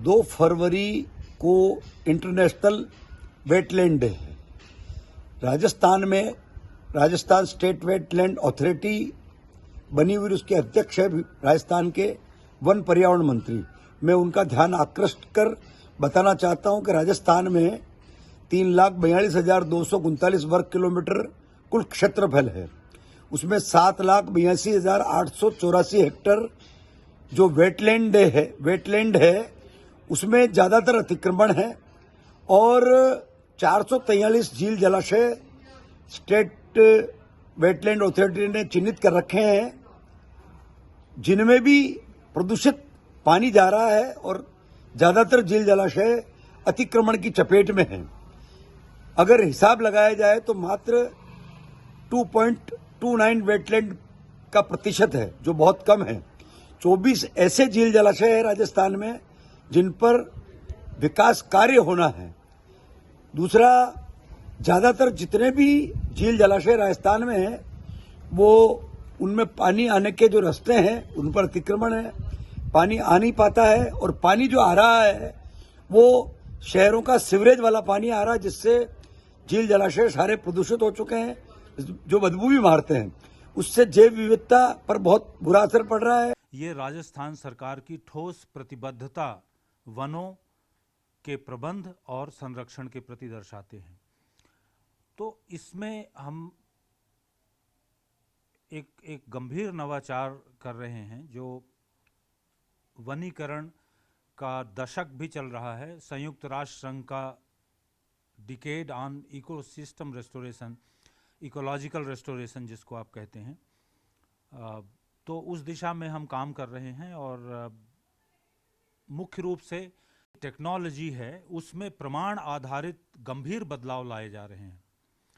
2 फरवरी को international wetland day है। राजस्थान में राजस्थान स्टेट वेटलैंड अथॉरिटी बनी हुई, उसके अध्यक्ष है राजस्थान के वन पर्यावरण मंत्री। मैं उनका ध्यान आकृष्ट कर बताना चाहता हूं कि राजस्थान में 3,42,239 वर्ग किलोमीटर कुल क्षेत्रफल है। उसमें 7,82,884 हेक्टेयर जो वेटलैंड है उसमें ज्यादातर अतिक्रमण है और 443 झील जलाशय स्टेट वेटलैंड अथॉरिटी ने चिन्हित कर रखे हैं, जिनमें भी प्रदूषित पानी जा रहा है और ज्यादातर झील जलाशय अतिक्रमण की चपेट में हैं। अगर हिसाब लगाया जाए तो मात्र 2.29 वेटलैंड का प्रतिशत है, जो बहुत कम है। 24 ऐसे झील जलाशय है राजस्थान में जिन पर विकास कार्य होना है। दूसरा, ज्यादातर जितने भी झील जलाशय राजस्थान में हैं वो उनमें पानी आने के जो रास्ते हैं उन पर अतिक्रमण है, पानी आ नहीं पाता है और पानी जो आ रहा है वो शहरों का सीवरेज वाला पानी आ रहा है, जिससे झील जलाशय सारे प्रदूषित हो चुके हैं, जो बदबू भी मारते हैं। उससे जैव विविधता पर बहुत बुरा असर पड़ रहा है। ये राजस्थान सरकार की ठोस प्रतिबद्धता वनों के प्रबंध और संरक्षण के प्रति दर्शाते हैं। तो इसमें हम एक गंभीर नवाचार कर रहे हैं, जो वनीकरण का दशक भी चल रहा है। संयुक्त राष्ट्र संघ का decade on ecosystem restoration, ecological restoration जिसको आप कहते हैं, तो उस दिशा में हम काम कर रहे हैं और मुख्य रूप से टेक्नोलॉजी है उसमें प्रमाण आधारित गंभीर बदलाव लाए जा रहे हैं।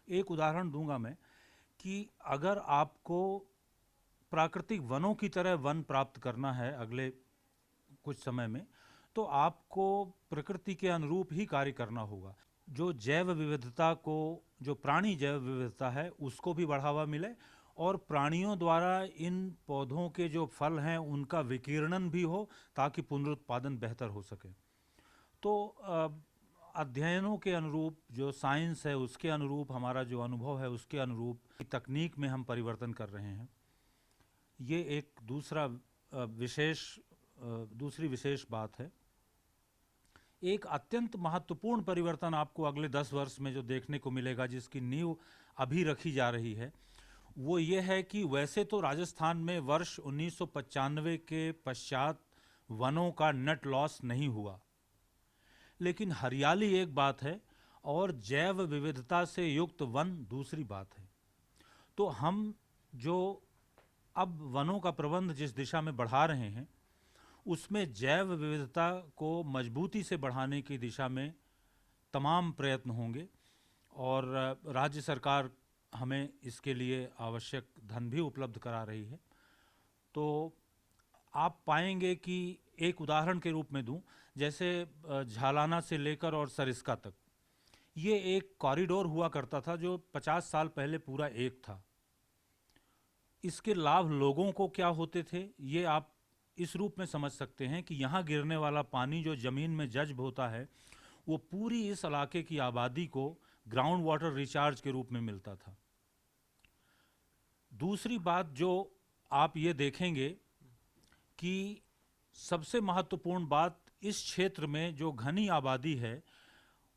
एक उदाहरण दूंगा मैं कि अगर आपको प्राकृतिक वनों की तरह वन प्राप्त करना है अगले कुछ समय में, तो आपको प्रकृति के अनुरूप ही कार्य करना होगा। जो जैव विविधता को, जो प्राणी जैव विविधता है उसको भी बढ़ावा मिले और प्राणियों द्वारा इन पौधों के जो फल हैं उनका विकिरणन भी हो ताकि पुनरुत्पादन बेहतर हो सके। तो अध्ययनों के अनुरूप, जो साइंस है उसके अनुरूप, हमारा जो अनुभव है उसके अनुरूप तकनीक में हम परिवर्तन कर रहे हैं। ये एक दूसरी विशेष बात है। एक अत्यंत महत्वपूर्ण परिवर्तन आपको अगले 10 वर्ष में जो देखने को मिलेगा, जिसकी नींव अभी रखी जा रही है, वो ये है कि वैसे तो राजस्थान में वर्ष 1995 के पश्चात वनों का नेट लॉस नहीं हुआ, लेकिन हरियाली एक बात है और जैव विविधता से युक्त वन दूसरी बात है। तो हम जो अब वनों का प्रबंध जिस दिशा में बढ़ा रहे हैं उसमें जैव विविधता को मजबूती से बढ़ाने की दिशा में तमाम प्रयत्न होंगे और राज्य सरकार हमें इसके लिए आवश्यक धन भी उपलब्ध करा रही है। तो आप पाएंगे कि एक उदाहरण के रूप में दूं, जैसे झालाना से लेकर और सरिस्का तक ये एक कॉरिडोर हुआ करता था जो 50 साल पहले पूरा एक था। इसके लाभ लोगों को क्या होते थे ये आप इस रूप में समझ सकते हैं कि यहाँ गिरने वाला पानी जो ज़मीन में जज्ब होता है वो पूरी इस इलाके की आबादी को ग्राउंड वाटर रिचार्ज के रूप में मिलता था। दूसरी बात जो आप ये देखेंगे कि सबसे महत्वपूर्ण बात, इस क्षेत्र में जो घनी आबादी है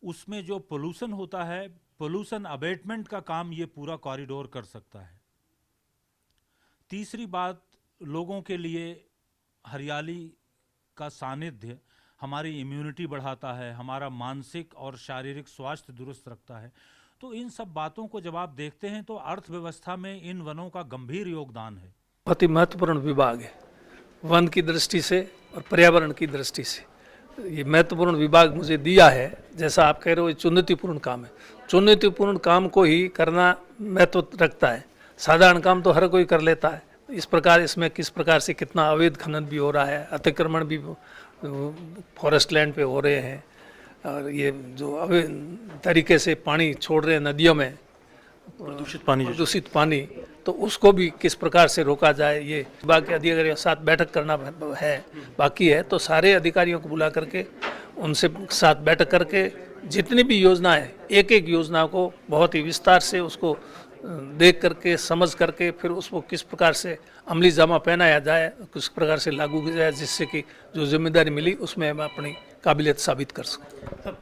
उसमें जो पोल्यूशन होता है, पोल्यूशन अबेटमेंट का काम ये पूरा कॉरिडोर कर सकता है। तीसरी बात, लोगों के लिए हरियाली का सानिध्य हमारी इम्यूनिटी बढ़ाता है, हमारा मानसिक और शारीरिक स्वास्थ्य दुरुस्त रखता है। तो इन सब बातों को जब आप देखते हैं तो अर्थव्यवस्था में इन वनों का गंभीर योगदान है। बहुत ही महत्वपूर्ण विभाग है वन की दृष्टि से और पर्यावरण की दृष्टि से। ये महत्वपूर्ण विभाग मुझे दिया है, जैसा आप कह रहे हो ये चुनौतीपूर्ण काम है। चुनौतीपूर्ण काम को ही करना महत्व रखता है, साधारण काम तो हर कोई कर लेता है। इस प्रकार इसमें किस प्रकार से कितना अवैध खनन भी हो रहा है, अतिक्रमण भी फॉरेस्ट लैंड पे हो रहे हैं और ये जो अवैध तरीके से पानी छोड़ रहे हैं नदियों में, प्रदूषित पानी, तो उसको भी किस प्रकार से रोका जाए, ये विभाग के अधिकारियों के साथ बैठक करना है बाकी है। तो सारे अधिकारियों को बुला करके उनसे साथ बैठक करके जितनी भी योजना है, एक एक योजना को बहुत ही विस्तार से उसको देख करके समझ करके फिर उसको किस प्रकार से अमली जामा पहनाया जाए, किस प्रकार से लागू किया जाए, जिससे कि जो जिम्मेदारी मिली उसमें हम अपनी काबिलियत साबित कर सकें।